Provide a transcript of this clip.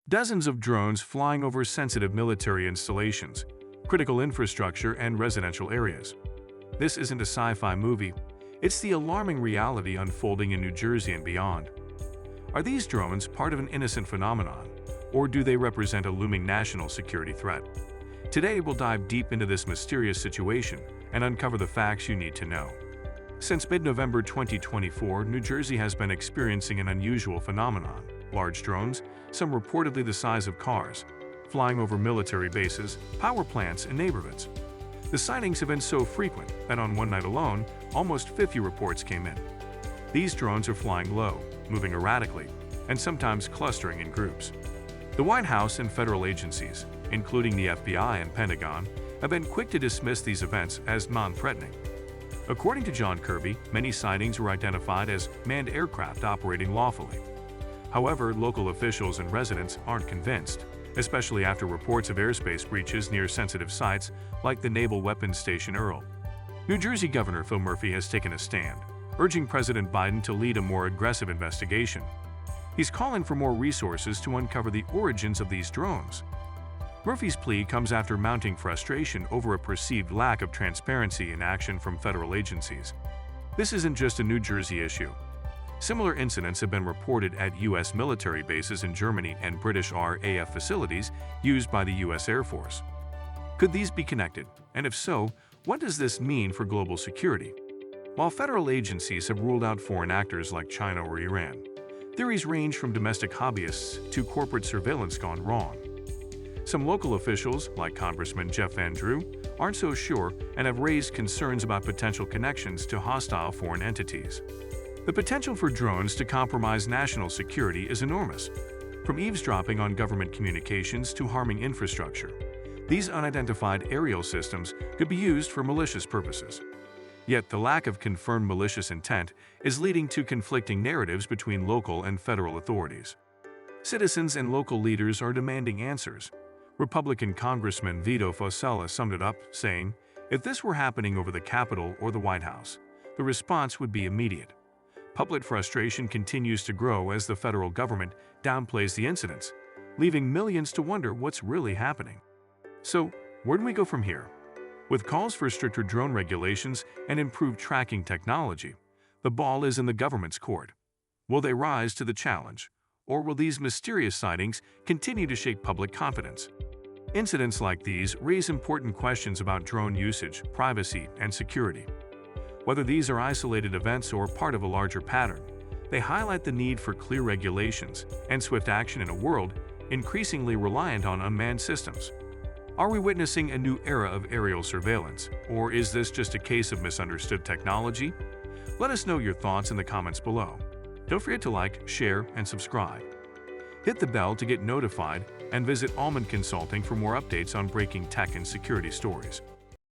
Dozens of drones flying over sensitive military installations, critical infrastructure, and residential areas. This isn't a sci-fi movie, it's the alarming reality unfolding in New Jersey and beyond. Are these drones part of an innocent phenomenon, or do they represent a looming national security threat? Today we'll dive deep into this mysterious situation and uncover the facts you need to know. Since mid-November 2024, New Jersey has been experiencing an unusual phenomenon. Large drones, some reportedly the size of cars, flying over military bases, power plants, and neighborhoods. The sightings have been so frequent that on one night alone, almost 50 reports came in. These drones are flying low, moving erratically, and sometimes clustering in groups. The White House and federal agencies, including the FBI and Pentagon, have been quick to dismiss these events as non-threatening. According to John Kirby, many sightings were identified as manned aircraft operating lawfully. However, local officials and residents aren't convinced, especially after reports of airspace breaches near sensitive sites like the Naval Weapons Station Earl. New Jersey Governor Phil Murphy has taken a stand, urging President Biden to lead a more aggressive investigation. He's calling for more resources to uncover the origins of these drones. Murphy's plea comes after mounting frustration over a perceived lack of transparency in action from federal agencies. This isn't just a New Jersey issue. Similar incidents have been reported at U.S. military bases in Germany and British RAF facilities used by the U.S. Air Force. Could these be connected? And if so, what does this mean for global security? While federal agencies have ruled out foreign actors like China or Iran, theories range from domestic hobbyists to corporate surveillance gone wrong. Some local officials, like Congressman Jeff Van Drew, aren't so sure and have raised concerns about potential connections to hostile foreign entities. The potential for drones to compromise national security is enormous. From eavesdropping on government communications to harming infrastructure, these unidentified aerial systems could be used for malicious purposes. Yet the lack of confirmed malicious intent is leading to conflicting narratives between local and federal authorities. Citizens and local leaders are demanding answers. Republican Congressman Vito Fossella summed it up, saying, "If this were happening over the Capitol or the White House, the response would be immediate." Public frustration continues to grow as the federal government downplays the incidents, leaving millions to wonder what's really happening. So, where do we go from here? With calls for stricter drone regulations and improved tracking technology, the ball is in the government's court. Will they rise to the challenge, or will these mysterious sightings continue to shake public confidence? Incidents like these raise important questions about drone usage, privacy, and security. Whether these are isolated events or part of a larger pattern, they highlight the need for clear regulations and swift action in a world increasingly reliant on unmanned systems. Are we witnessing a new era of aerial surveillance, or is this just a case of misunderstood technology? Let us know your thoughts in the comments below. Don't forget to like, share, and subscribe. Hit the bell to get notified and visit Almond Consulting for more updates on breaking tech and security stories.